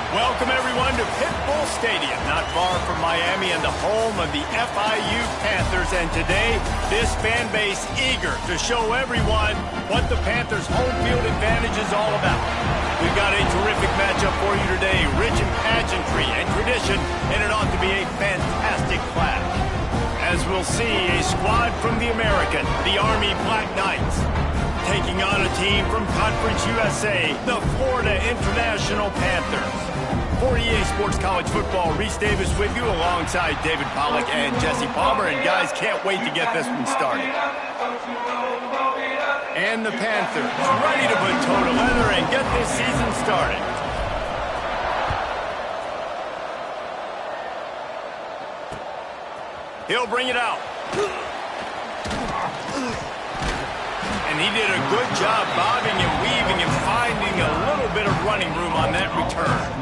Welcome, everyone, to Pit Bull Stadium, not far from Miami and the home of the FIU Panthers. And today, this fan base eager to show everyone what the Panthers' home field advantage is all about. We've got a terrific matchup for you today, rich in pageantry and tradition, and it ought to be a fantastic clash. As we'll see, a squad from the American, the Army Black Knights, taking on a team from Conference USA, the Florida International Panthers. For EA Sports College Football, Reese Davis with you alongside David Pollack and Jesse Palmer. And guys, can't wait to get this one started. And the Panthers ready to put toe to leather and get this season started. He'll bring it out. And he did a good job bobbing and weaving and finding a little bit of running room on that return.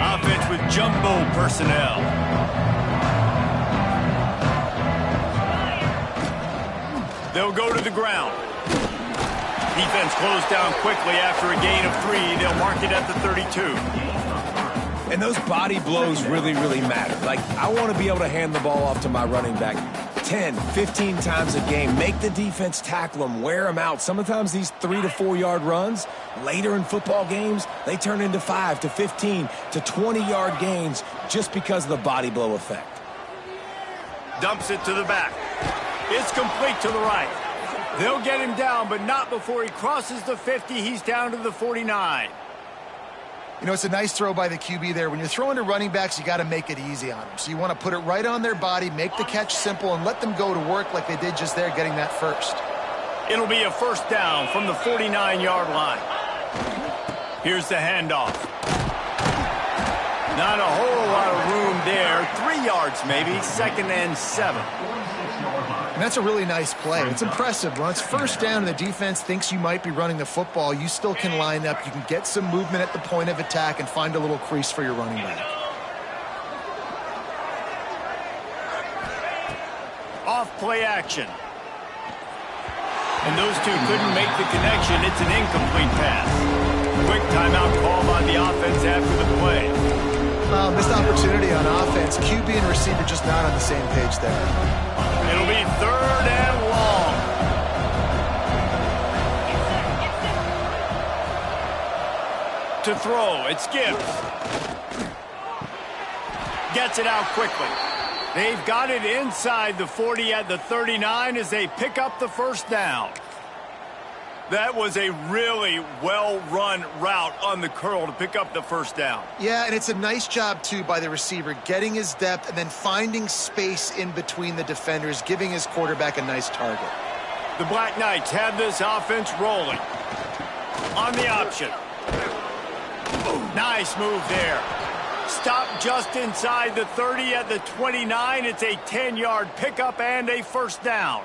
Offense with jumbo personnel. They'll go to the ground. Defense closed down quickly after a gain of 3. They'll mark it at the 32. And those body blows really, really matter. Like, I want to be able to hand the ball off to my running back 10, 15 times a game. Make the defense tackle them, wear them out. Sometimes these 3 to 4 yard runs, later in football games, they turn into 5 to 15 to 20 yard gains just because of the body blow effect. Dumps it to the back. It's complete to the right. They'll get him down, but not before he crosses the 50. He's down to the 49. You know, it's a nice throw by the QB there. When you're throwing to running backs, you got to make it easy on them. So you want to put it right on their body, make the catch simple, and let them go to work like they did just there, getting that first. It'll be a first down from the 49-yard line. Here's the handoff. Not a whole lot of room there. 3 yards maybe, 2nd and 7. And that's a really nice play. It's impressive. When it's first down and the defense thinks you might be running the football, you still can line up. You can get some movement at the point of attack and find a little crease for your running back. Off play action. And those two couldn't make the connection. It's an incomplete pass. Quick timeout call by the offense after the play. Missed opportunity on offense. QB and receiver just not on the same page there. It'll be 3rd and long. To throw, it's Gibbs. Gets it out quickly. They've got it inside the 40 at the 39 as they pick up the first down. That was a really well-run route on the curl to pick up the first down. Yeah, and it's a nice job, too, by the receiver, getting his depth and then finding space in between the defenders, giving his quarterback a nice target. The Black Knights have this offense rolling. On the option. Nice move there. Stop just inside the 30 at the 29. It's a 10-yard pickup and a first down.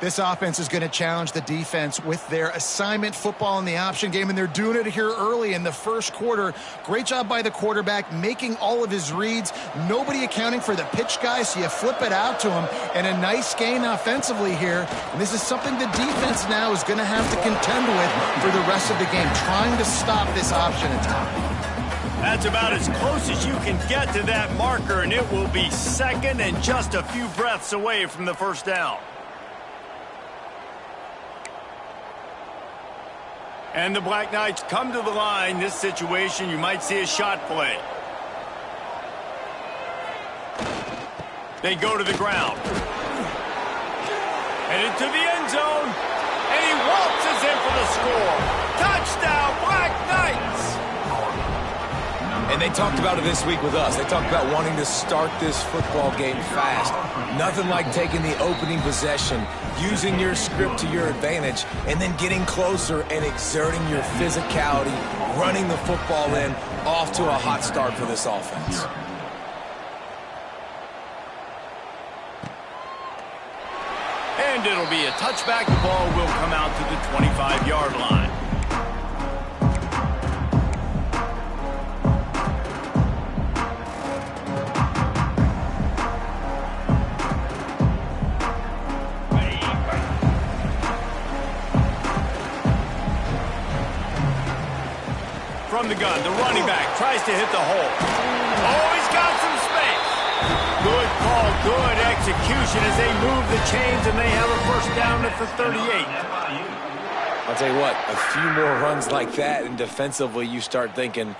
This offense is going to challenge the defense with their assignment football in the option game, and they're doing it here early in the first quarter. Great job by the quarterback, making all of his reads. Nobody accounting for the pitch guy, so you flip it out to him, and a nice gain offensively here. And this is something the defense now is going to have to contend with for the rest of the game, trying to stop this option attack. That's about as close as you can get to that marker, and it will be 2nd and just a few breaths away from the first down. And the Black Knights come to the line. This situation, you might see a shot play. They go to the ground. Headed to the end zone. And he waltzes in for the score. Touchdown, Black Knights! And they talked about it this week with us. They talked about wanting to start this football game fast. Nothing like taking the opening possession, using your script to your advantage, and then getting closer and exerting your physicality, running the football in, off to a hot start for this offense. And it'll be a touchback. The ball will come out to the 25-yard line. From the gun, the running back tries to hit the hole. Oh, he's got some space. Good call, good execution as they move the chains and they have a first down at the 38. I'll tell you what, a few more runs like that and defensively you start thinking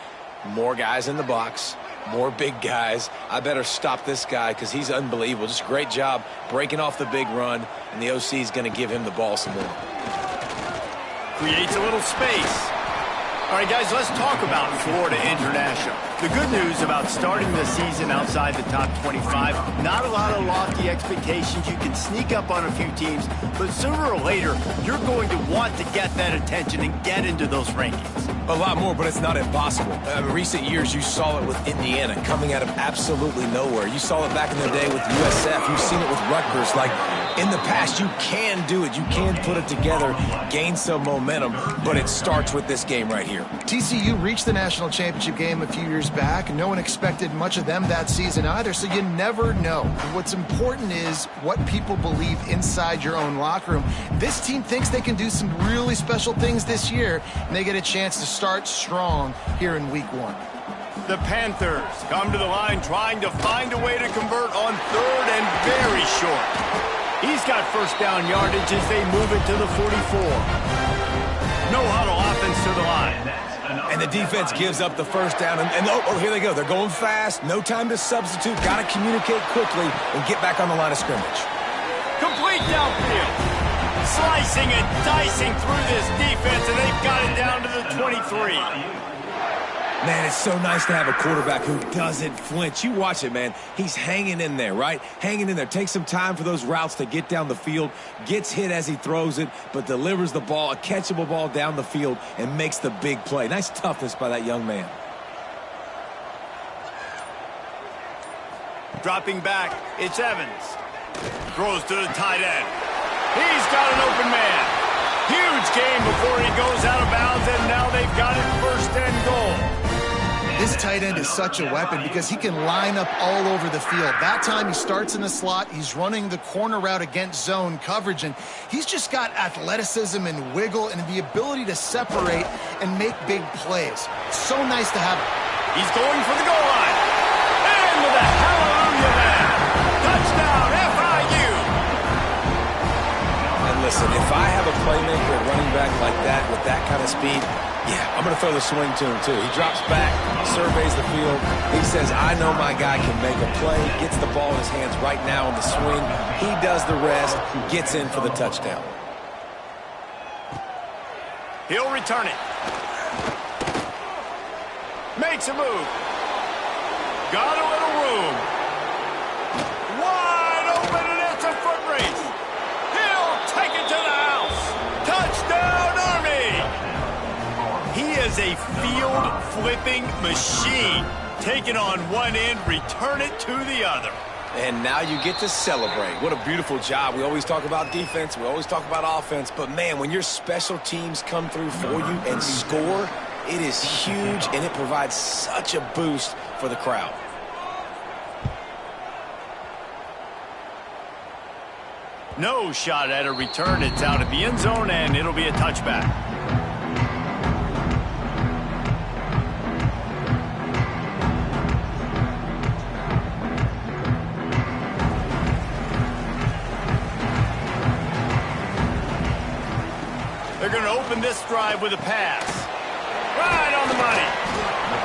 more guys in the box, more big guys. I better stop this guy because he's unbelievable. Just a great job breaking off the big run, and the OC is going to give him the ball some more. Creates a little space. All right, guys, let's talk about Florida International. The good news about starting the season outside the top 25, not a lot of lofty expectations. You can sneak up on a few teams, but sooner or later, you're going to want to get that attention and get into those rankings. A lot more, but it's not impossible. In recent years, you saw it with Indiana coming out of absolutely nowhere. You saw it back in the day with USF. You've seen it with Rutgers. Like, in the past, you can do it. You can put it together, gain some momentum, but it starts with this game right here. TCU reached the national championship game a few years back. No one expected much of them that season either, so you never know. What's important is what people believe inside your own locker room. This team thinks they can do some really special things this year, and they get a chance to start strong here in week 1. The Panthers come to the line trying to find a way to convert on third and very short. He's got first down yardage as they move it to the 44. No huddle offense to the line. And the defense gives up the first down. And oh, here they go. They're going fast. No time to substitute. Got to communicate quickly and get back on the line of scrimmage. Complete downfield. Slicing and dicing through this defense, and they've got it down to the 23. Man, it's so nice to have a quarterback who doesn't flinch. You watch it, man. He's hanging in there, right? Hanging in there. Takes some time for those routes to get down the field. Gets hit as he throws it, but delivers the ball, a catchable ball down the field, and makes the big play. Nice toughness by that young man. Dropping back, it's Evans. Throws to the tight end. He's got an open man. Huge game before he goes out of bounds, and now they've got it first and goal. This tight end is such a weapon because he can line up all over the field. That time he starts in the slot. He's running the corner route against zone coverage, and he's just got athleticism and wiggle and the ability to separate and make big plays. So nice to have him. He's going for the goal line. And with a hallelujah man. Touchdown, FIU. And listen, if I have a playmaker at running back like that with that kind of speed, yeah, I'm going to throw the swing to him, too. He drops back, surveys the field. He says, I know my guy can make a play, gets the ball in his hands right now on the swing. He does the rest, gets in for the touchdown. He'll return it. Makes a move. Got a little room. Wide open, and it's a foot race. He'll take it to the house. Touchdown, Army! He is a field-flipping machine. Take it on one end, return it to the other. And now you get to celebrate. What a beautiful job. We always talk about defense. We always talk about offense. But, man, when your special teams come through for you and score, it is huge, and it provides such a boost for the crowd. No shot at a return. It's out of the end zone, and it'll be a touchback. They're going to open this drive with a pass. Right on the money.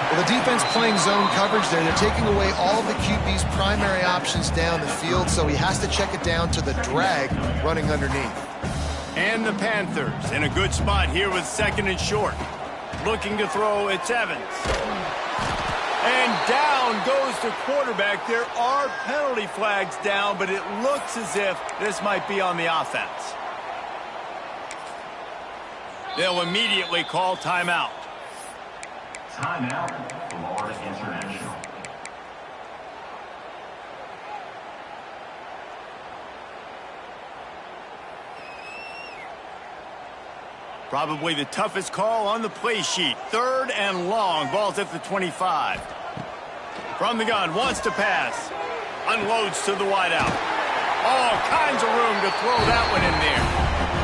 Well, the defense playing zone coverage there. They're taking away all the QB's primary options down the field, so he has to check it down to the drag running underneath. And the Panthers in a good spot here with second and short. Looking to throw, it's Evans. And down goes the quarterback. There are penalty flags down, but it looks as if this might be on the offense. They'll immediately call timeout. Timeout, Florida International. Probably the toughest call on the play sheet. 3rd and long. Ball's at the 25. From the gun, wants to pass. Unloads to the wideout. All kinds of room to throw that one in there.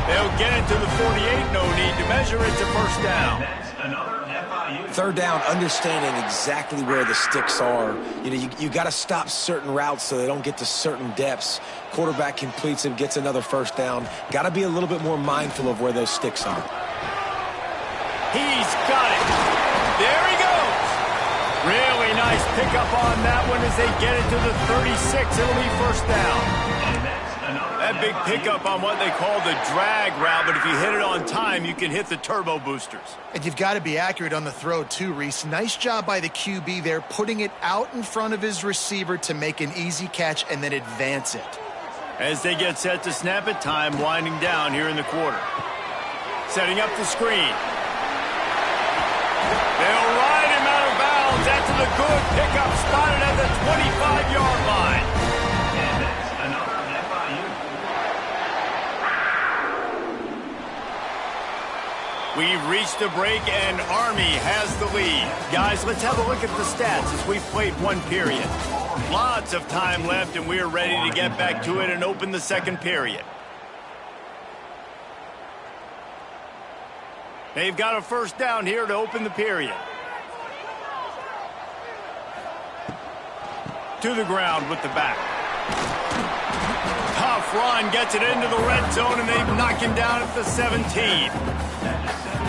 They'll get it to the 48. No need to measure it to first down. Next, another FIU. 3rd down, understanding exactly where the sticks are. You know, you got to stop certain routes so they don't get to certain depths. Quarterback completes it, gets another 1st down. Got to be a little bit more mindful of where those sticks are. He's got it. There he goes. Really nice pickup on that one as they get it to the 36. It'll be 1st down. That big pickup on what they call the drag route, but if you hit it on time, you can hit the turbo boosters. And you've got to be accurate on the throw too, Reese. Nice job by the QB there, putting it out in front of his receiver to make an easy catch and then advance it. As they get set to snap it, time winding down here in the quarter. Setting up the screen. They'll ride him out of bounds after the good pickup, spotted at the 25-yard line. And that's another FIU. We've reached a break, and Army has the lead. Guys, let's have a look at the stats as we've played one period. Lots of time left, and we're ready to get back to it and open the 2nd period. They've got a 1st down here to open the period. To the ground with the back. Tough run, gets it into the red zone, and they knock him down at the 17.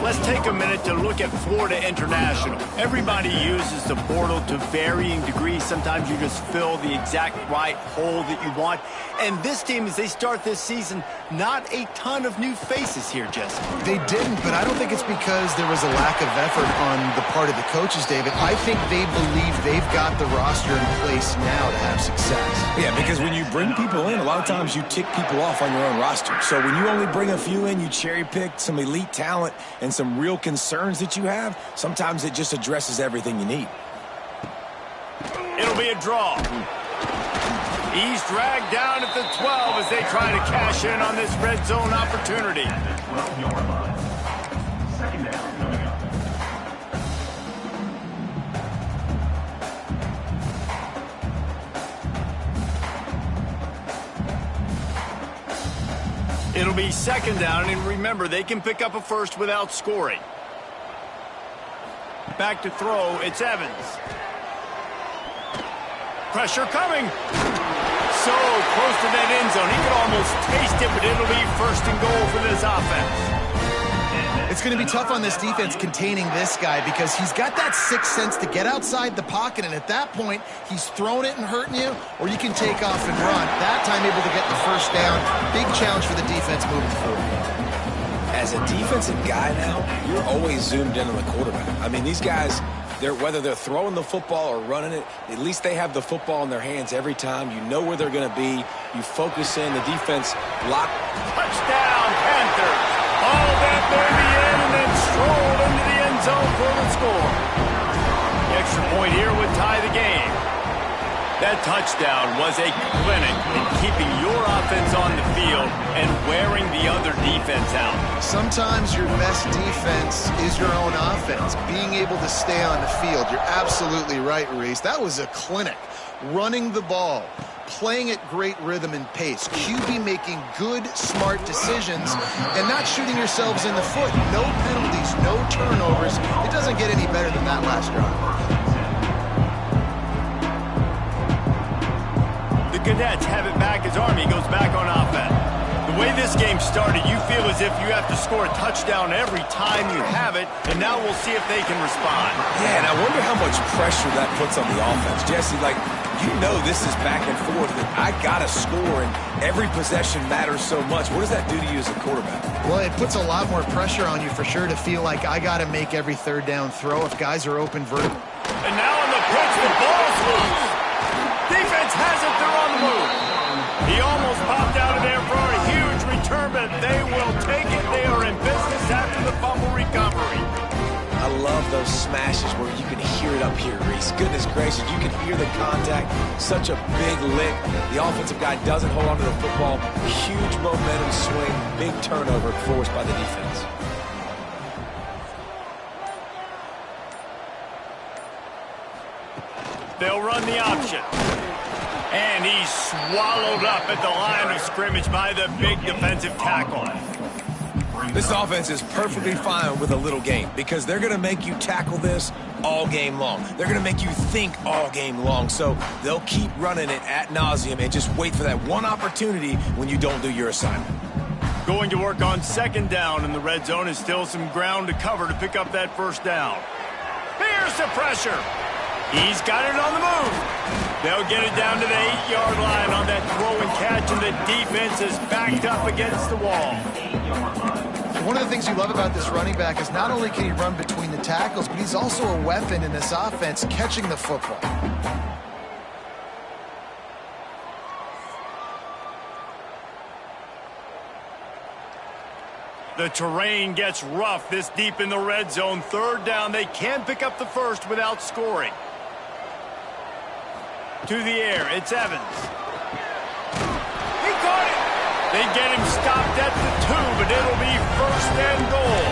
Let's take a minute to look at Florida International. Everybody uses the portal to varying degrees. Sometimes you just fill the exact right hole that you want. And this team, as they start this season, not a ton of new faces here, Jesse. They didn't, but I don't think it's because there was a lack of effort on the part of the coaches, David. I think they believe they've got the roster in place now to have success. Yeah, because when you bring people in, a lot of times you tick people off on your own roster. So when you only bring a few in, you cherry-pick some elite talent and some real concerns that you have, sometimes it just addresses everything you need. It'll be a draw. He's dragged down at the 12 as they try to cash in on this red zone opportunity. At the 12-yard line. 2nd down coming up. It'll be 2nd down, and remember, they can pick up a 1st without scoring. Back to throw, it's Evans. Pressure coming. So close to that end zone. He could almost taste it, but it'll be 1st and goal for this offense. It's going to be tough on this defense containing this guy because he's got that 6th sense to get outside the pocket, and at that point, he's throwing it and hurting you, or you can take off and run. That time able to get the 1st down. Big challenge for the defense moving forward. As a defensive guy now, you're always zoomed in on the quarterback. I mean, these guys, whether they're throwing the football or running it, at least they have the football in their hands every time. You know where they're going to be. You focus in. The defense block. Touchdown, Panthers. All that baby in and then strolled into the end zone for the score. The extra point here would tie the game. That touchdown was a clinic in keeping your offense on the field and wearing the other defense out. Sometimes your best defense is your own offense, being able to stay on the field. You're absolutely right, Reese. That was a clinic. Running the ball, playing at great rhythm and pace, QB making good, smart decisions, and not shooting yourselves in the foot. No penalties, no turnovers. It doesn't get any better than that last drive. The Cadets have it back as Army goes back on offense. The way this game started, you feel as if you have to score a touchdown every time you have it, and now we'll see if they can respond. Yeah, and I wonder how much pressure that puts on the offense. Jesse, you know this is back and forth, and I got to score, and every possession matters so much. What does that do to you as a quarterback? Well, it puts a lot more pressure on you for sure to feel like I got to make every 3rd down throw if guys are open vertical. And now in the pitch The ball's loose. Defense has it. They're on the move. He almost popped out of there for a huge return, but they will take it. They are in business after the fumble recovery. I love those smashes where you can hear it up here, Reese. Goodness gracious, you can hear the contact. Such a big lick. The offensive guy doesn't hold on to the football. Huge momentum swing. Big turnover forced by the defense. They'll run the option. And he's swallowed up at the line of scrimmage by the big defensive tackle. This offense is perfectly fine with a little game because they're going to make you tackle this all game long. They're going to make you think all game long. So they'll keep running it ad nauseum and just wait for that one opportunity when you don't do your assignment. Going to work on second down in the red zone is still some ground to cover to pick up that first down. Here's the pressure. He's got it on the move. They'll get it down to the 8-yard line on that throw and catch, and the defense is backed up against the wall. One of the things you love about this running back is not only can he run between the tackles, but he's also a weapon in this offense catching the football. The terrain gets rough this deep in the red zone. Third down, they can pick up the first without scoring. To the air, it's Evans. He caught it. They get him stopped at the 2, but it'll be first and goal.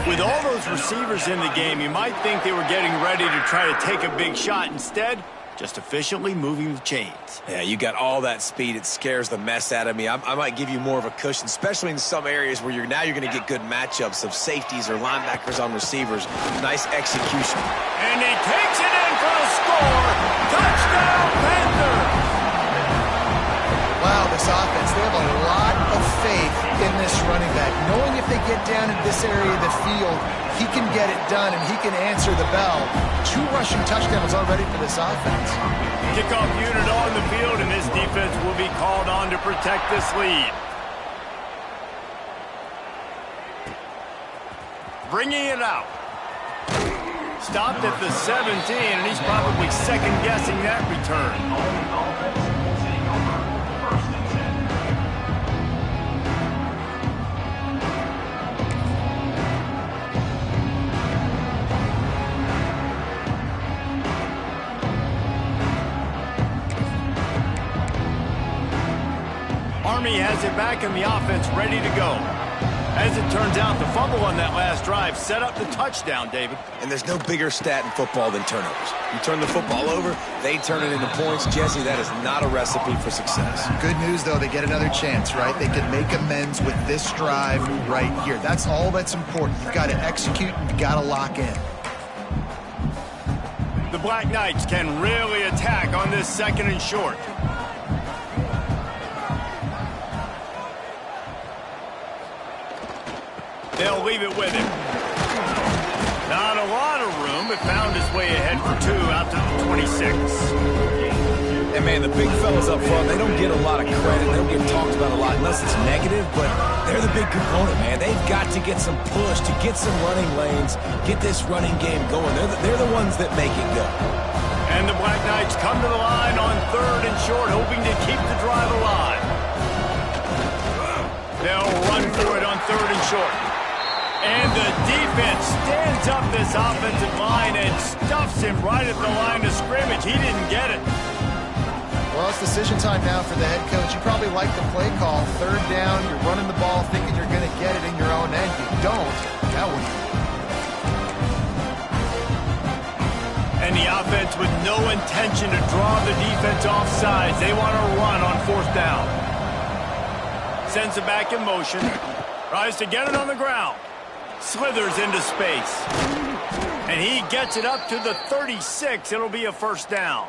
With all those receivers in the game, you might think they were getting ready to try to take a big shot. Instead, just efficiently moving the chains. Yeah, you got all that speed. It scares the mess out of me. I might give you more of a cushion, especially in some areas where you're going to get good matchups of safeties or linebackers on receivers. Nice execution. And he takes it in for the score. Touchdown, Panthers! Wow, this offense, they have a lot of faith in this running back. Knowing if they get down in this area of the field, he can get it done and he can answer the bell. 2 rushing touchdowns already for this offense. Kickoff unit on the field, and this defense will be called on to protect this lead. Bringing it out. Stopped at the 17, and he's probably second-guessing that return. Army has it back in the offense, ready to go. As it turns out, the fumble on that last drive set up the touchdown, David. And there's no bigger stat in football than turnovers. You turn the football over, they turn it into points. Jesse, that is not a recipe for success. Good news, though, they get another chance, right? They can make amends with this drive right here. That's all that's important. You've got to execute and you've got to lock in. The Black Knights can really attack on this second and short. They'll leave it with him. Not a lot of room, but found his way ahead for 2 out to the 26. And, man, the big fellas up front, they don't get a lot of credit. They don't get talked about a lot unless it's negative, but they're the big component, man. They've got to get some push, to get some running lanes, get this running game going. They're the ones that make it go. And the Black Knights come to the line on third and short, hoping to keep the drive alive. They'll run for it on third and short. And the defense stands up this offensive line and stuffs him right at the line of scrimmage. He didn't get it. Well, it's decision time now for the head coach. You probably like the play call. Third down, you're running the ball thinking you're going to get it in your own end. You don't. Now what? And the offense with no intention to draw the defense off sides. They want to run on fourth down. Sends it back in motion. Tries to get it on the ground. Slithers into space. And he gets it up to the 36. It'll be a first down.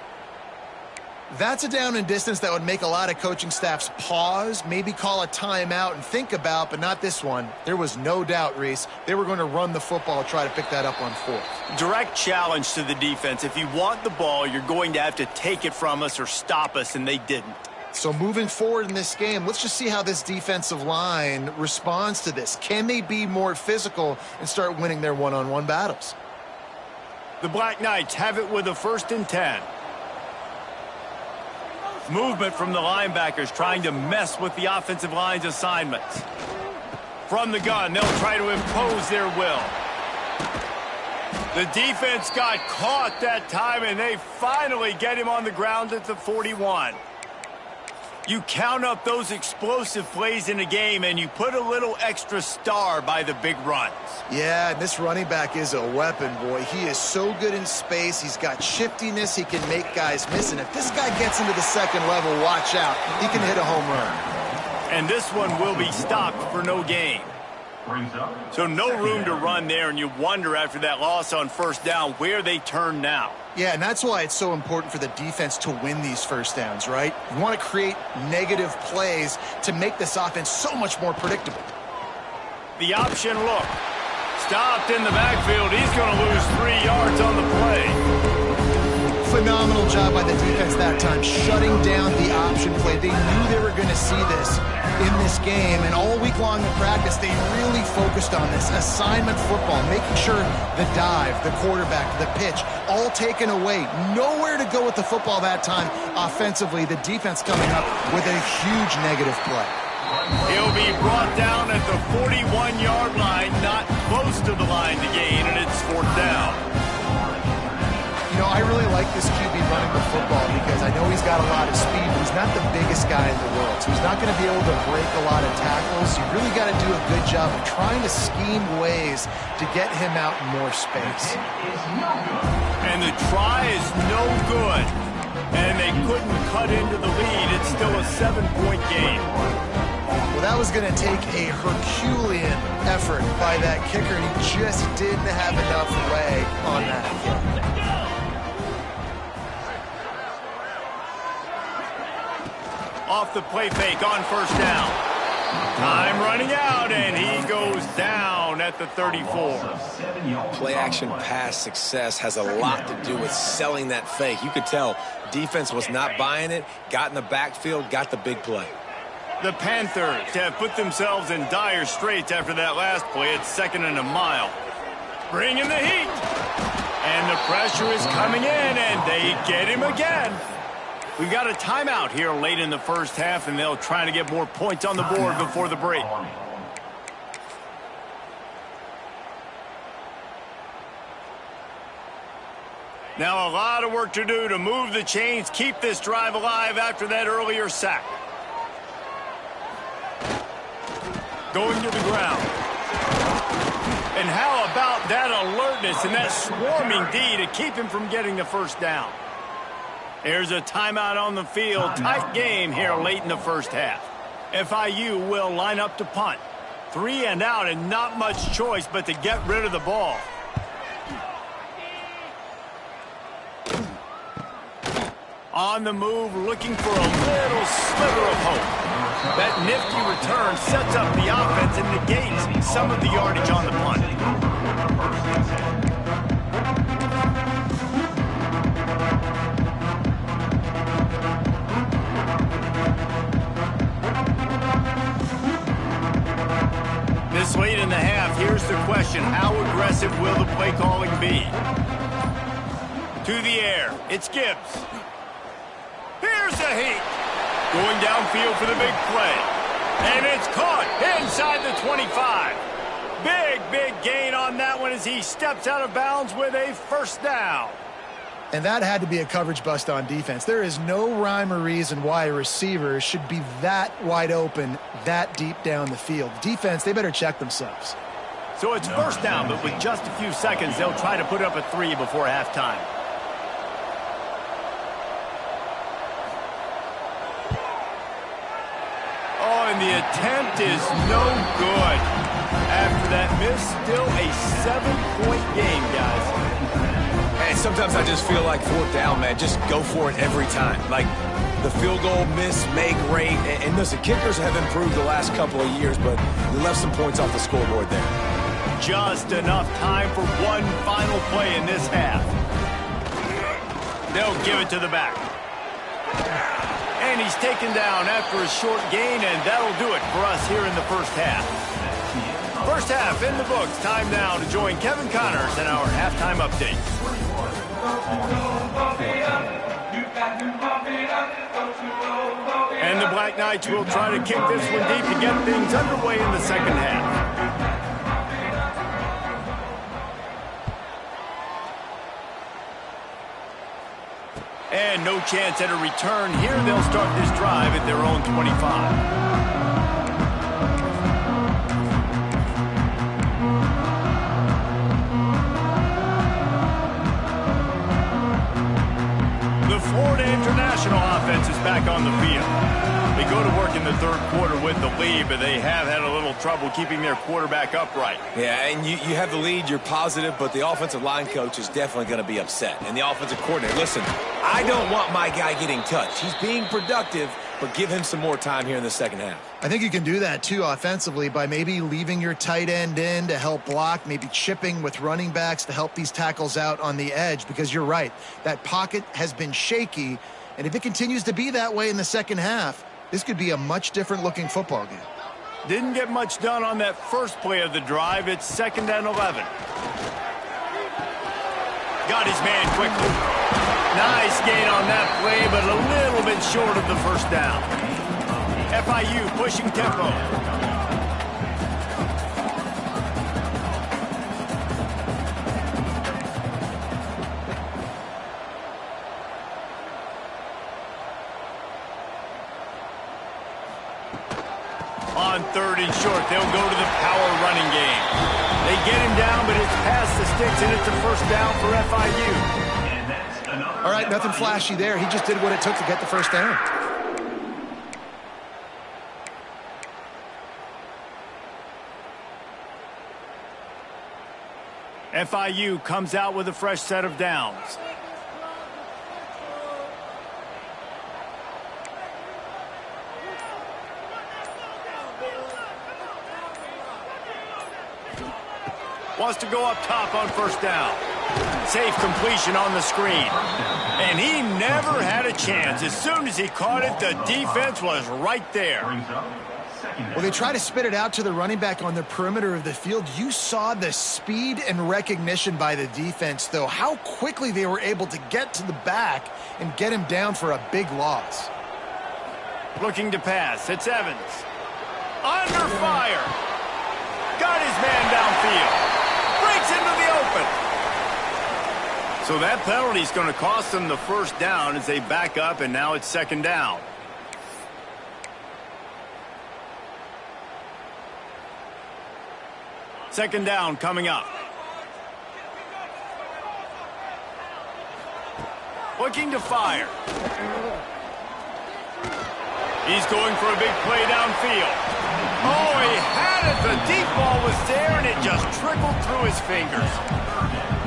That's a down and distance that would make a lot of coaching staffs pause, maybe call a timeout and think about, but not this one. There was no doubt, Reese, they were going to run the football, try to pick that up on fourth. Direct challenge to the defense. If you want the ball, you're going to have to take it from us or stop us, and they didn't. So moving forward in this game, let's just see how this defensive line responds to this. Can they be more physical and start winning their one-on-one battles? The Black Knights have it with a 1st and 10. Movement from the linebackers trying to mess with the offensive line's assignments. From the gun, they'll try to impose their will. The defense got caught that time, and they finally get him on the ground at the 41. You count up those explosive plays in a game, and you put a little extra star by the big runs. Yeah, this running back is a weapon, boy. He is so good in space. He's got shiftiness. He can make guys miss. And if this guy gets into the 2nd level, watch out. He can hit a home run. And this one will be stopped for no gain. So no room to run there, and you wonder after that loss on 1st down where they turn now. Yeah, and that's why it's so important for the defense to win these 1st downs, right? You want to create negative plays to make this offense so much more predictable. The option look. Stopped in the backfield. He's going to lose 3 yards on the play. Phenomenal job by the defense that time, shutting down the option play. They knew they were going to see this in this game, and all week long in practice, they really focused on this assignment football, making sure the dive, the quarterback, the pitch, all taken away. Nowhere to go with the football that time offensively. The defense coming up with a huge negative play. He'll be brought down at the 41-yard line, not close to the line to gain, and it's 4th down. You know, I really like this QB running the football because I know he's got a lot of speed, but he's not the biggest guy in the world. So he's not going to be able to break a lot of tackles. You really got to do a good job of trying to scheme ways to get him out in more space. And the try is no good. And they couldn't cut into the lead. It's still a 7-point game. Well, that was going to take a Herculean effort by that kicker, and he just didn't have enough way on that kick. Off the play fake on 1st down. Time running out, and he goes down at the 34. Play action pass success has a lot to do with selling that fake. You could tell defense was not buying it, got in the backfield, got the big play. The Panthers have put themselves in dire straits after that last play. It's 2nd and a mile. Bringing the heat. And the pressure is coming in, and they get him again. We've got a timeout here late in the 1st half, and they'll try to get more points on the board before the break. Now a lot of work to do to move the chains, keep this drive alive after that earlier sack. Going to the ground. And how about that alertness and that swarming D to keep him from getting the 1st down? There's a timeout on the field. Tight game here late in the 1st half. FIU will line up to punt. 3 and out, and not much choice but to get rid of the ball. On the move, looking for a little sliver of hope. That nifty return sets up the offense and negates some of the yardage on the punt. This late in the half, here's the question. How aggressive will the play calling be? To the air, it's Gibbs. Here's the heat. Going downfield for the big play. And it's caught inside the 25. Big gain on that one as he steps out of bounds with a 1st down. And that had to be a coverage bust on defense. There is no rhyme or reason why a receiver should be that wide open, that deep down the field. Defense, they better check themselves. So it's 1st down, but with just a few seconds, they'll try to put up a 3 before halftime. Oh, and the attempt is no good. After that miss, still a 7-point game, guys. And sometimes I just feel like 4th down, man. Just go for it every time. Like the field goal miss, make rate. And listen, kickers have improved the last couple of years, but they left some points off the scoreboard there. Just enough time for one final play in this half. They'll give it to the back. And he's taken down after a short gain, and that'll do it for us here in the 1st half. 1st half in the books. Time now to join Kevin Connors in our halftime update. And the Black Knights will try to kick this one deep to get things underway in the second half. And no chance at a return here. They'll start this drive at their own 25. Florida International offense is back on the field. They go to work in the third quarter with the lead, but they have had a little trouble keeping their quarterback upright. Yeah, and you have the lead, you're positive, but the offensive line coach is definitely going to be upset. And the offensive coordinator, listen, I don't want my guy getting touched. He's being productive, but give him some more time here in the second half. I think you can do that, too, offensively, by maybe leaving your tight end in to help block, maybe chipping with running backs to help these tackles out on the edge, because you're right. That pocket has been shaky, and if it continues to be that way in the second half, this could be a much different-looking football game. Didn't get much done on that first play of the drive. It's 2nd and 11. Got his man quickly. Nice gain on that play, but a little bit short of the first down. FIU pushing tempo. On 3rd and short, they'll go to the power running game. They get him down, but it's past the sticks, and it's a first down for FIU. All right, nothing flashy there. He just did what it took to get the first down. FIU comes out with a fresh set of downs. Wants to go up top on first down. Safe completion on the screen. And he never had a chance. As soon as he caught it, the defense was right there. Well, they try to spit it out to the running back on the perimeter of the field. You saw the speed and recognition by the defense, though. How quickly they were able to get to the back and get him down for a big loss. Looking to pass. It's Evans. Under fire. Got his man downfield. Breaks into the open. So that penalty is going to cost them the first down as they back up, and now it's 2nd down. Second down coming up. Looking to fire. He's going for a big play downfield. Oh, he had it. The deep ball was there, and it just trickled through his fingers.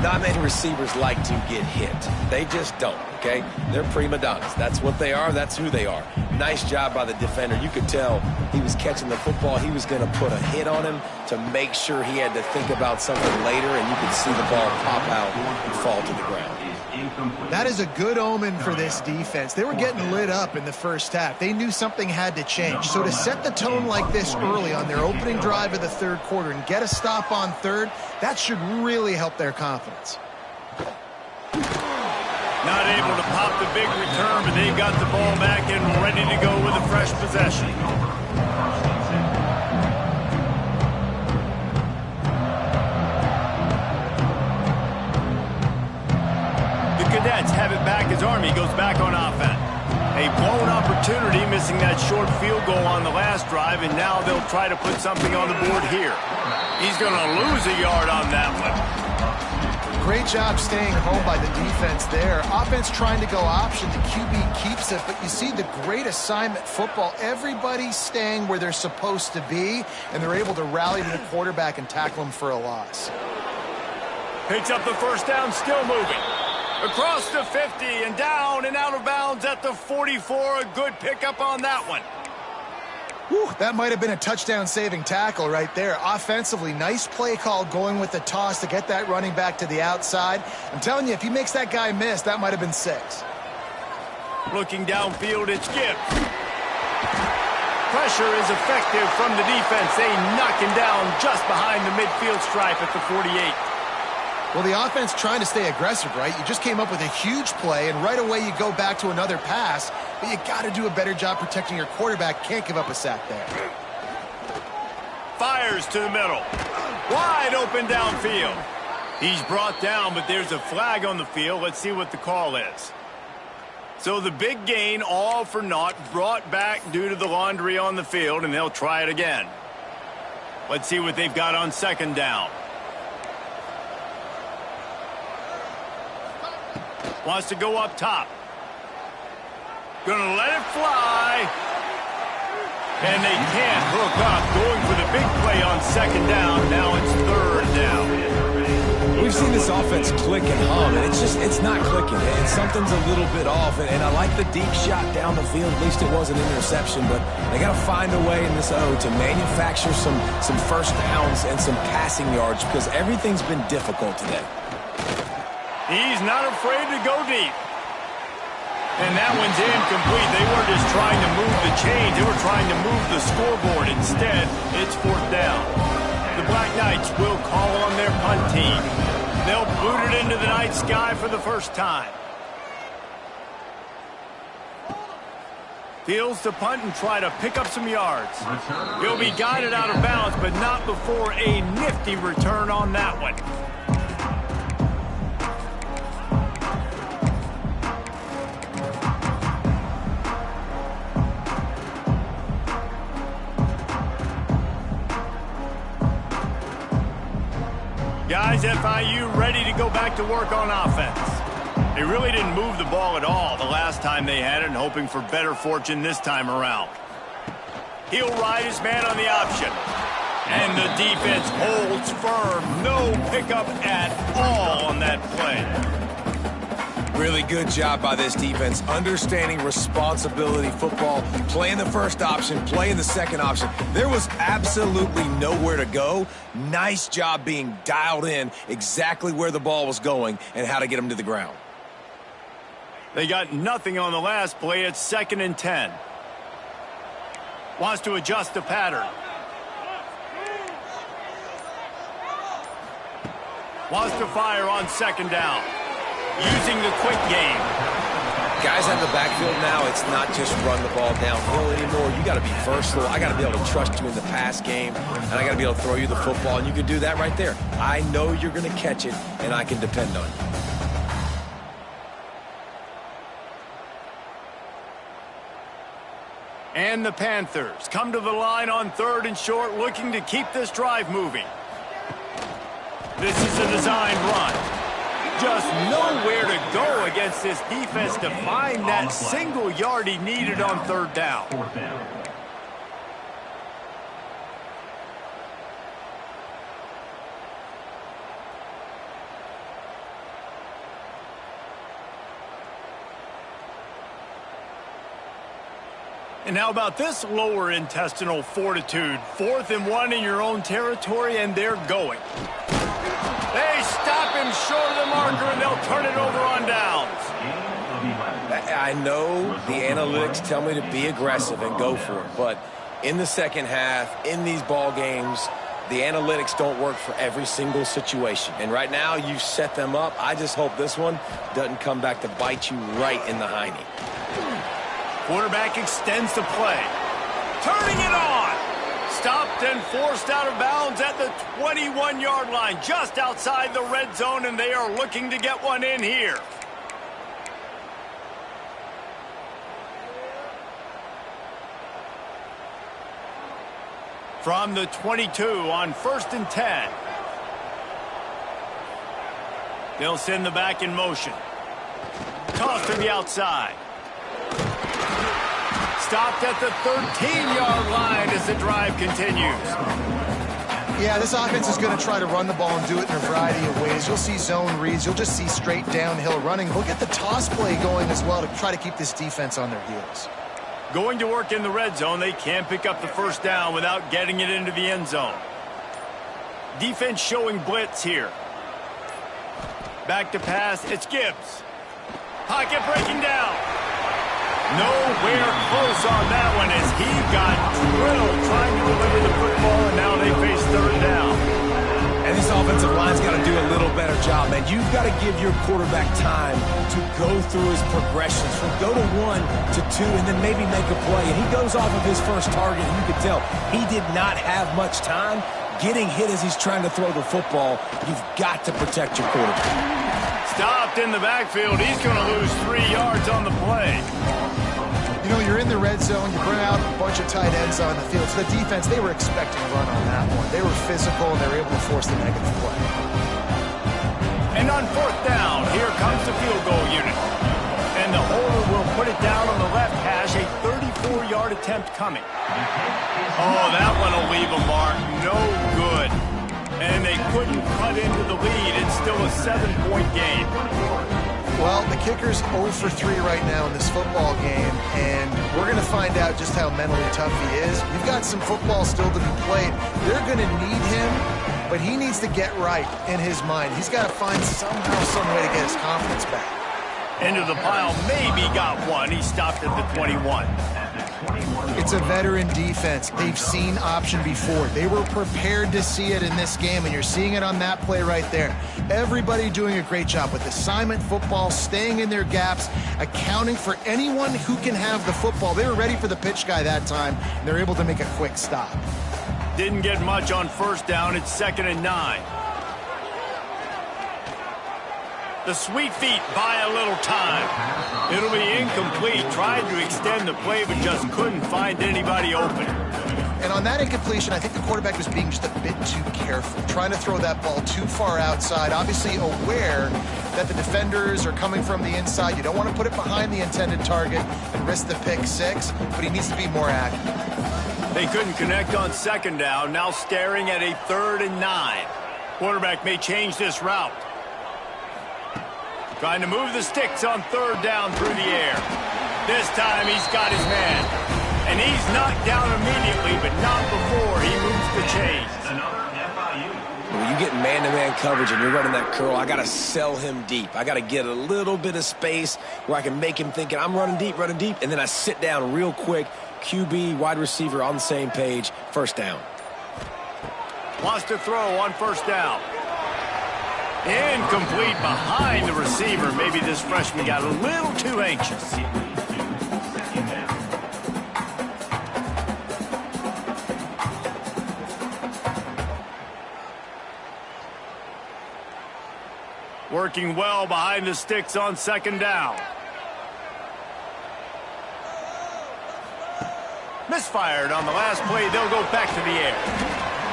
Not many receivers like to get hit. They just don't, okay? They're prima donnas. That's what they are. That's who they are. Nice job by the defender. You could tell he was catching the football. He was going to put a hit on him to make sure he had to think about something later, and you could see the ball pop out and fall to the ground. That is a good omen for this defense. They were getting lit up in the first half. They knew something had to change. So to set the tone like this early on their opening drive of the third quarter and get a stop on 3rd, that should really help their confidence. Not able to pop the big return, but they've got the ball back and ready to go with a fresh possession. Cadets have it back as Army goes back on offense. A blown opportunity, missing that short field goal on the last drive, and now they'll try to put something on the board here. He's going to lose a yard on that one. Great job staying home by the defense there. Offense trying to go option. The QB keeps it, but you see the great assignment football. Everybody's staying where they're supposed to be, and they're able to rally to the quarterback and tackle him for a loss. Picks up the first down, still moving. Across the 50 and down and out of bounds at the 44. A good pickup on that one. Whew, that might have been a touchdown-saving tackle right there. Offensively, nice play call going with the toss to get that running back to the outside. I'm telling you, if he makes that guy miss, that might have been 6. Looking downfield, it's Gibbs. Pressure is effective from the defense. They knock him down just behind the midfield stripe at the 48. Well, the offense trying to stay aggressive, right? You just came up with a huge play, and right away you go back to another pass, but you got to do a better job protecting your quarterback. Can't give up a sack there. Fires to the middle. Wide open downfield. He's brought down, but there's a flag on the field. Let's see what the call is. So the big gain, all for naught, brought back due to the laundry on the field, and they'll try it again. Let's see what they've got on second down. Wants to go up top. Gonna let it fly. And they can't hook up. Going for the big play on second down. Now it's third down. We've seen this offense click and hum, and it's not clicking. And something's a little bit off. And I like the deep shot down the field. At least it wasn't an interception. But they got to find a way in this O to manufacture some first downs and some passing yards because everything's been difficult today. He's not afraid to go deep. And that one's incomplete. They weren't just trying to move the chains. They were trying to move the scoreboard. Instead, it's fourth down. The Black Knights will call on their punt team. They'll boot it into the night sky for the first time. Fields to punt and try to pick up some yards. He'll be guided out of bounds, but not before a nifty return on that one. Guys, FIU ready to go back to work on offense. They really didn't move the ball at all the last time they had it, and hoping for better fortune this time around. He'll ride his man on the option. And the defense holds firm. No pickup at all on that play. Really good job by this defense, understanding responsibility football, playing the first option, playing the second option. There was absolutely nowhere to go. Nice job being dialed in exactly where the ball was going and how to get them to the ground. They got nothing on the last play. It's 2nd and 10. Wants to adjust the pattern. Wants to fire on second down. Using the quick game. Guys at the backfield now, it's not just run the ball downhill anymore. You got to be versatile. I got to be able to trust you in the pass game, and I got to be able to throw you the football, and you can do that right there. I know you're going to catch it, and I can depend on you. And the Panthers come to the line on 3rd and short, looking to keep this drive moving. This is a designed run. Just nowhere to go against this defense to find that single yard he needed on 3rd down. Fourth down. And how about this lower intestinal fortitude? 4th and 1 in your own territory, and they're going. They stop him short of the marker, and they'll turn it over on downs. I know the analytics tell me to be aggressive and go for it, but in the second half, in these ball games, the analytics don't work for every single situation. And right now, you've set them up. I just hope this one doesn't come back to bite you right in the hiney. Quarterback extends the play. Turning it on. Stopped and forced out of bounds at the 21-yard line, just outside the red zone, and they are looking to get one in here. From the 22 on 1st and 10. They'll send the back in motion. Toss to the outside. Stopped at the 13-yard line as the drive continues. Yeah, this offense is going to try to run the ball and do it in a variety of ways. You'll see zone reads. You'll just see straight downhill running. We'll get the toss play going as well to try to keep this defense on their heels. Going to work in the red zone, they can't pick up the first down without getting it into the end zone. Defense showing blitz here. Back to pass, it's Gibbs. Pocket breaking down. Nowhere close on that one as he got drilled trying to deliver the football, and now they face 3rd down. And this offensive line's got to do a little better job, man. You've got to give your quarterback time to go through his progressions from go to 1 to 2 and then maybe make a play. And he goes off of his first target, and you can tell he did not have much time getting hit as he's trying to throw the football. You've got to protect your quarterback. Stopped in the backfield. He's going to lose 3 yards on the play. You know, you're in the red zone, you bring out a bunch of tight ends on the field. So the defense, they were expecting a run on that one. They were physical, and they were able to force the negative play. And on 4th down, here comes the field goal unit. And the holder will put it down on the left hash, a 34-yard attempt coming. Oh, that one will leave a mark. No good. And they couldn't cut into the lead. It's still a 7-point game. Well, the kicker's 0 for 3 right now in this football game, and we're going to find out just how mentally tough he is. You've got some football still to be played. They're going to need him, but he needs to get right in his mind. He's got to find somehow, some way to get his confidence back. Into the pile, maybe got one. He stopped at the 21. It's a veteran defense. They've seen option before. They were prepared to see it in this game, and you're seeing it on that play right there. Everybody doing a great job with assignment football, staying in their gaps, accounting for anyone who can have the football. They were ready for the pitch guy that time, and they're able to make a quick stop. Didn't get much on 1st down. It's 2nd and 9. The sweet feet buy a little time. It'll be incomplete. Tried to extend the play, but just couldn't find anybody open. And on that incompletion, I think the quarterback was being just a bit too careful, trying to throw that ball too far outside, obviously aware that the defenders are coming from the inside. You don't want to put it behind the intended target and risk the pick 6, but he needs to be more accurate. They couldn't connect on 2nd down, now staring at a 3rd and 9. Quarterback may change this route. Trying to move the sticks on 3rd down through the air. This time he's got his man. And he's knocked down immediately, but not before he moves the chains. When you get man-to-man coverage and you're running that curl, I got to sell him deep. I got to get a little bit of space where I can make him thinking I'm running deep, and then I sit down real quick. QB, wide receiver on the same page. 1st down. Wants to throw on 1st down. Incomplete behind the receiver. Maybe this freshman got a little too anxious. Working well behind the sticks on 2nd down. Misfired on the last play. They'll go back to the air.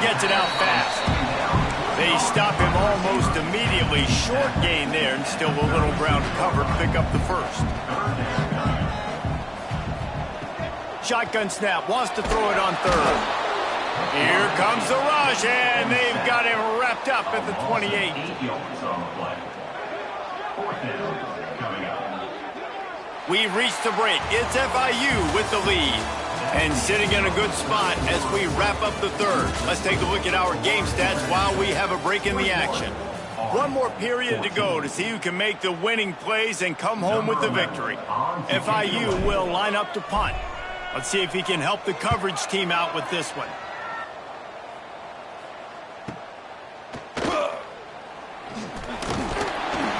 Gets it out fast. They stop him almost immediately. Short gain there, and still a little ground cover to pick up the 1st. Shotgun snap. Wants to throw it on 3rd. Here comes the rush, and they've got him wrapped up at the 28. We've reached the break. It's FIU with the lead. And sitting in a good spot as we wrap up the 3rd. Let's take a look at our game stats while we have a break in the action. One more period to go to see who can make the winning plays and come home with the victory. FIU will line up to punt. Let's see if he can help the coverage team out with this one.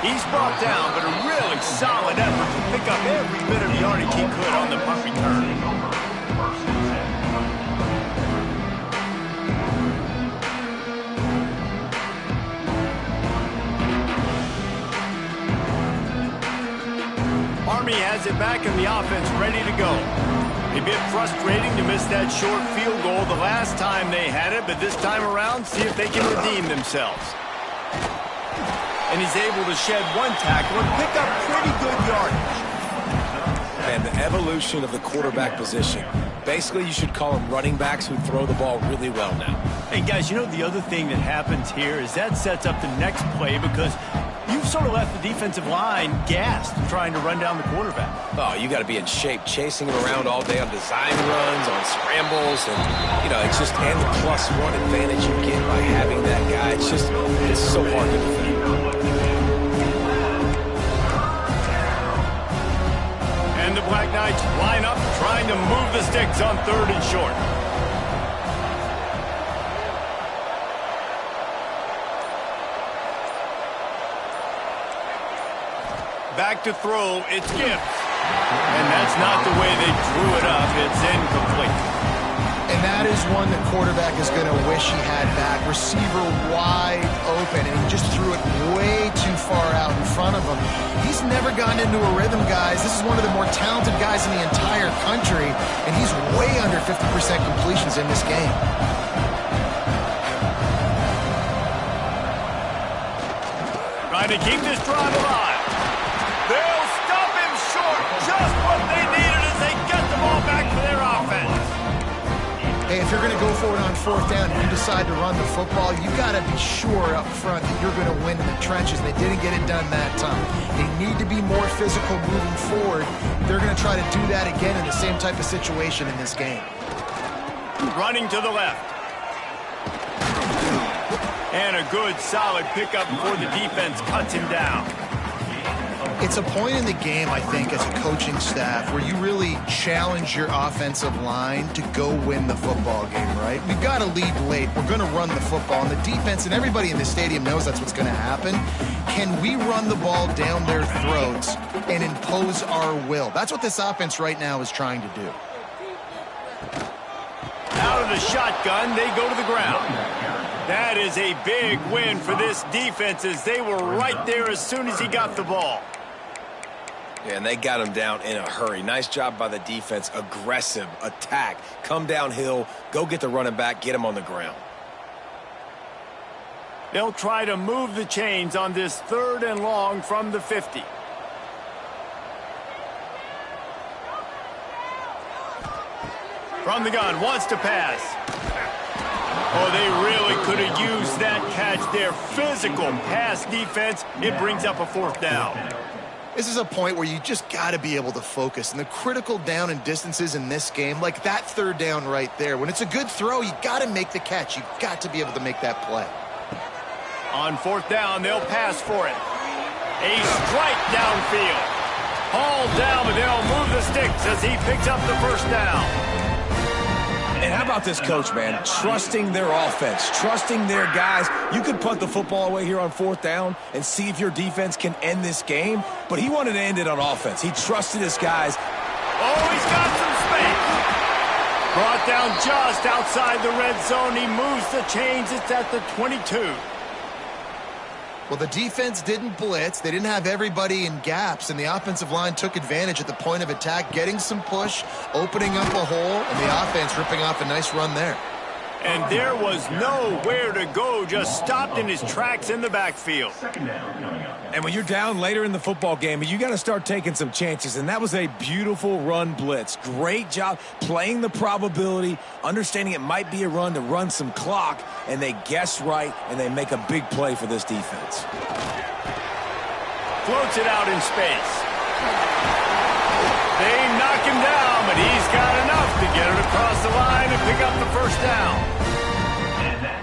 He's brought down, but a really solid effort to pick up every bit of yardage he could on the punt return. Army has it back in the offense, ready to go. A bit frustrating to miss that short field goal the last time they had it, but this time around, see if they can redeem themselves. And he's able to shed one tackle and pick up pretty good yardage. And the evolution of the quarterback position. Basically, you should call them running backs who throw the ball really well now. Hey, guys, you know the other thing that happens here is that sets up the next play because you've sort of left the defensive line gassed trying to run down the quarterback. Oh, you got to be in shape, chasing him around all day on design runs, on scrambles, and, you know, it's just, and the +1 advantage you get by having that guy. It's so hard to defend. And the Black Knights line up, trying to move the sticks on 3rd and short. back to throw. It's Gibbs. And that's not the way they drew it up. It's incomplete. And that is one the quarterback is going to wish he had back. Receiver wide open, and he just threw it way too far out in front of him. He's never gotten into a rhythm, guys. This is one of the more talented guys in the entire country, and he's way under 50% completions in this game. Trying to keep this drive alive. They'll stop him short. Just what they needed as they get the ball back for their offense. Hey, if you're going to go for it on fourth down and you decide to run the football, you got to be sure up front that you're going to win in the trenches. They didn't get it done that time. They need to be more physical moving forward. They're going to try to do that again in the same type of situation in this game. Running to the left. And a good, solid pickup before the defense cuts him down. It's a point in the game, I think, as a coaching staff where you really challenge your offensive line to go win the football game, right? We've got to lead late. We're going to run the football. And the defense and everybody in the stadium knows that's what's going to happen. Can we run the ball down their throats and impose our will? That's what this offense right now is trying to do. Out of the shotgun, they go to the ground. That is a big win for this defense as they were right there as soon as he got the ball. Yeah, and they got him down in a hurry. Nice job by the defense. Aggressive attack. Come downhill. Go get the running back. Get him on the ground. They'll try to move the chains on this 3rd and long from the 50. From the gun, wants to pass. Oh, they really could have used that catch there. Physical pass defense. It brings up a 4th down. This is a point where you just got to be able to focus. And the critical down and distances in this game, like that 3rd down right there, when it's a good throw, you got to make the catch. You've got to be able to make that play. On 4th down, they'll pass for it. A strike downfield. Hauled down, but they'll move the sticks as he picks up the 1st down. And how about this coach, man? Trusting their offense, trusting their guys. You could punt the football away here on 4th down and see if your defense can end this game, but he wanted to end it on offense. He trusted his guys. Oh, he's got some space. Brought down just outside the red zone. He moves the chains. It's at the 22. Well, the defense didn't blitz. They didn't have everybody in gaps, and the offensive line took advantage at the point of attack, getting some push, opening up a hole, and the offense ripping off a nice run there. And there was nowhere to go, just stopped in his tracks in the backfield. And when you're down later in the football game, you got to start taking some chances, and that was a beautiful run blitz. Great job playing the probability, understanding it might be a run to run some clock, and they guess right, and they make a big play for this defense. Floats it out in space. They knock him down, but he's got enough to get it across the line and pick up the 1st down.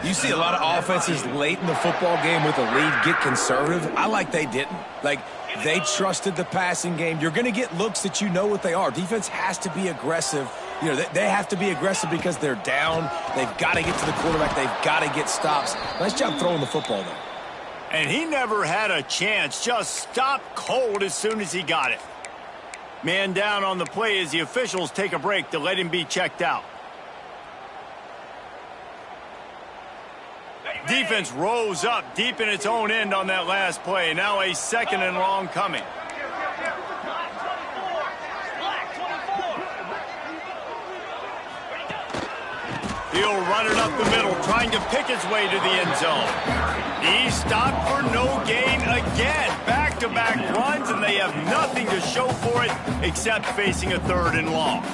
You see a lot of offenses late in the football game with a lead get conservative. I like they didn't. Like, they trusted the passing game. You're going to get looks that you know what they are. Defense has to be aggressive. You know, they have to be aggressive because they're down. They've got to get to the quarterback. They've got to get stops. Nice job throwing the football, though. And he never had a chance. Just stopped cold as soon as he got it. Man down on the play as the officials take a break to let him be checked out. Defense rose up deep in its own end on that last play. Now a 2nd and long coming. He'll run it up the middle, trying to pick his way to the end zone. He stopped for no gain again. Back-to-back runs, and they have nothing to show for it except facing a 3rd and long.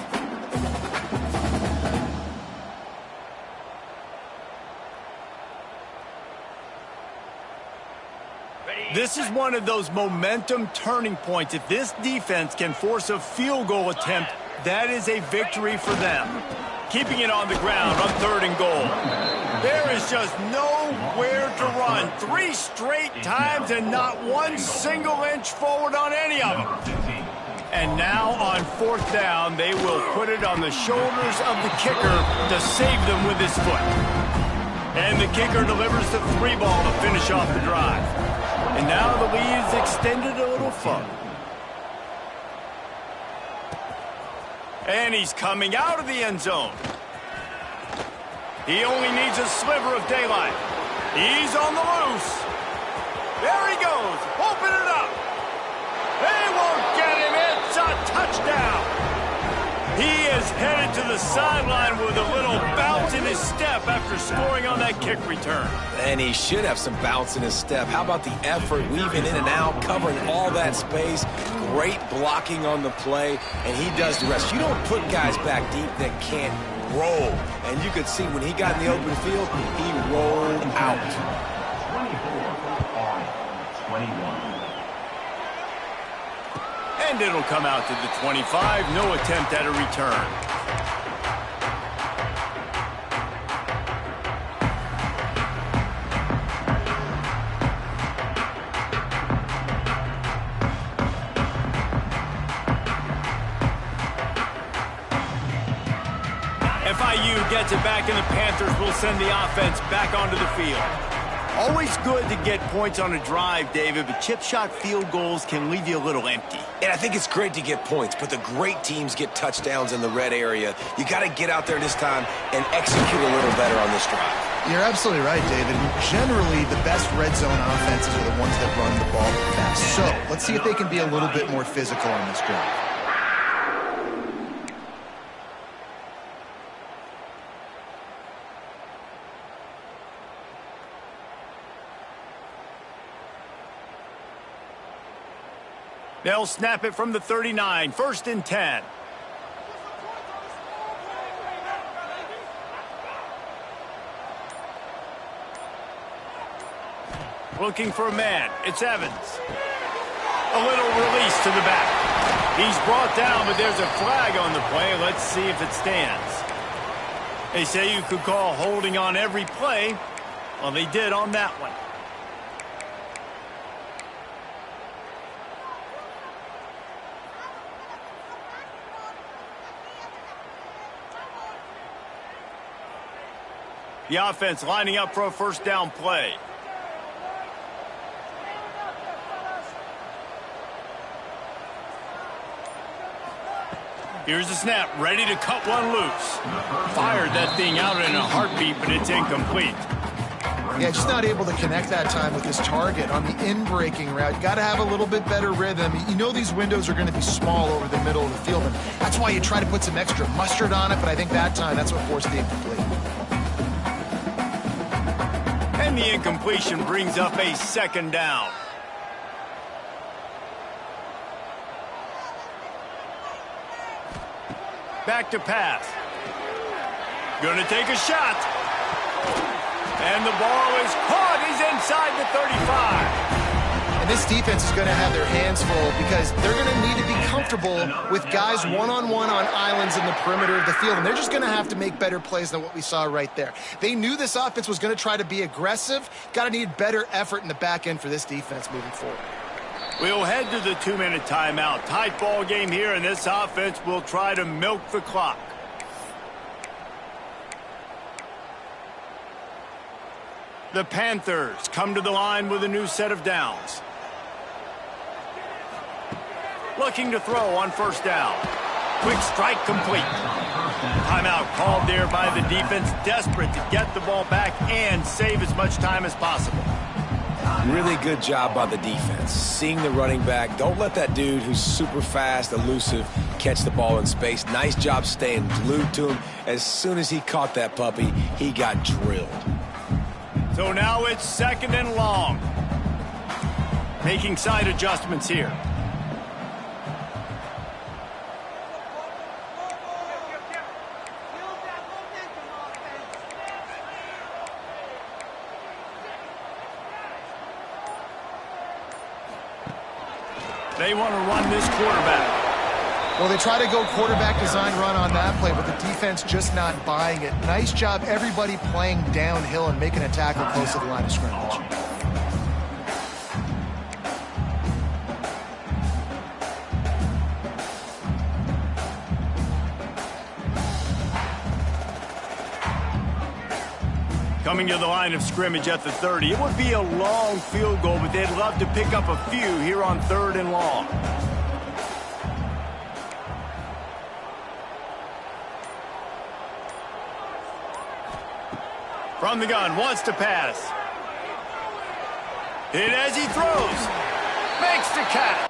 This is one of those momentum turning points. If this defense can force a field goal attempt, that is a victory for them. Keeping it on the ground on 3rd and goal. There is just nowhere to run. 3 straight times and not one single inch forward on any of them. And now on 4th down, they will put it on the shoulders of the kicker to save them with his foot. And the kicker delivers the 3 ball to finish off the drive. And now the lead is extended a little further. And he's coming out of the end zone. He only needs a sliver of daylight. He's on the loose. There he goes. Open it up. They won't get him. It's a touchdown. He is headed to the sideline with a little bounce in his step after scoring on that kick return. And he should have some bounce in his step. How about the effort, weaving in and out, covering all that space. Great blocking on the play, and he does the rest. You don't put guys back deep that can't roll. And you could see when he got in the open field, he rolled out. 24 on 21. And it'll come out to the 25. No attempt at a return. FIU gets it back, and the Panthers will send the offense back onto the field. Always good to get points on a drive, David, but chip shot field goals can leave you a little empty. And I think it's great to get points, but the great teams get touchdowns in the red area. You got to get out there this time and execute a little better on this drive. You're absolutely right, David. Generally, the best red zone offenses are the ones that run the ball fast. So let's see if they can be a little bit more physical on this drive. They'll snap it from the 39, 1st and 10. Looking for a man. It's Evans. A little release to the back. He's brought down, but there's a flag on the play. Let's see if it stands. They say you could call holding on every play. Well, they did on that one. The offense lining up for a first down play. Here's the snap, ready to cut one loose. Fired that thing out in a heartbeat, but it's incomplete. Yeah, just not able to connect that time with his target on the in-breaking route. Got to have a little bit better rhythm. You know these windows are going to be small over the middle of the field, and that's why you try to put some extra mustard on it, but I think that time that's what forced the incomplete. And the incompletion brings up a second down. Back to pass. Gonna take a shot. And the ball is caught. He's inside the 35. And this defense is going to have their hands full because they're going to need to be comfortable with guys one-on-one on islands in the perimeter of the field. And they're just going to have to make better plays than what we saw right there. They knew this offense was going to try to be aggressive. Got to need better effort in the back end for this defense moving forward. We'll head to the 2-minute timeout. Tight ball game here, and this offense will try to milk the clock. The Panthers come to the line with a new set of downs. Looking to throw on first down. Quick strike complete. Timeout called there by the defense, desperate to get the ball back and save as much time as possible. Really good job by the defense. Seeing the running back. Don't let that dude who's super fast, elusive, catch the ball in space. Nice job staying glued to him. As soon as he caught that puppy, he got drilled. So now it's 2nd and long. Making side adjustments here. They want to run this quarterback. Well, they try to go quarterback design run on that play, but the defense just not buying it. Nice job, everybody playing downhill and making a tackle close to the line of scrimmage. Coming to the line of scrimmage at the 30. It would be a long field goal, but they'd love to pick up a few here on 3rd and long. From the gun, wants to pass. Hit as he throws. Makes the catch.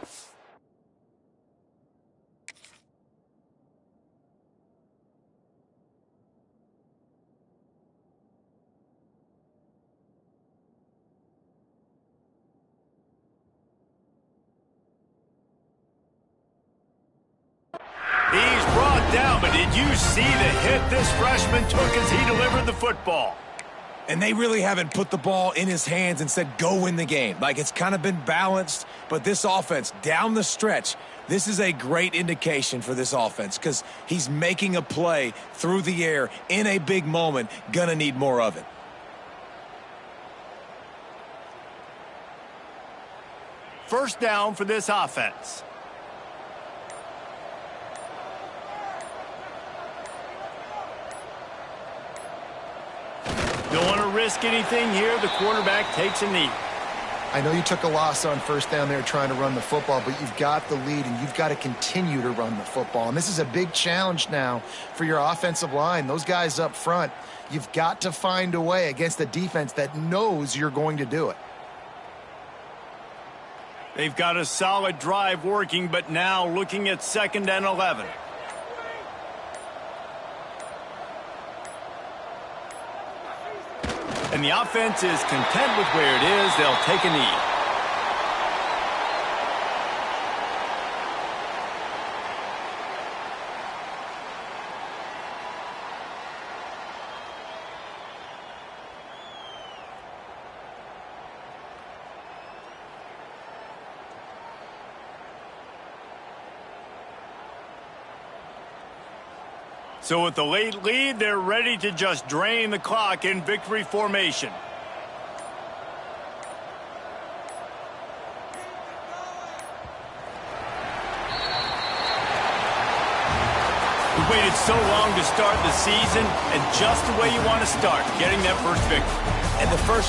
He's brought down, but did you see the hit this freshman took as he delivered the football? And they really haven't put the ball in his hands and said, go win the game. Like, it's kind of been balanced, but this offense, down the stretch, this is a great indication for this offense because he's making a play through the air in a big moment. Gonna need more of it. First down for this offense. Don't want to risk anything here. The quarterback takes a knee. I know you took a loss on first down there trying to run the football, but you've got the lead, and you've got to continue to run the football. And this is a big challenge now for your offensive line. Those guys up front, you've got to find a way against a defense that knows you're going to do it. They've got a solid drive working, but now looking at 2nd and 11. And the offense is content with where it is. They'll take a knee. So with the late lead, they're ready to just drain the clock in victory formation. We waited so long to start the season, and just the way you want to start, getting that first victory. And the first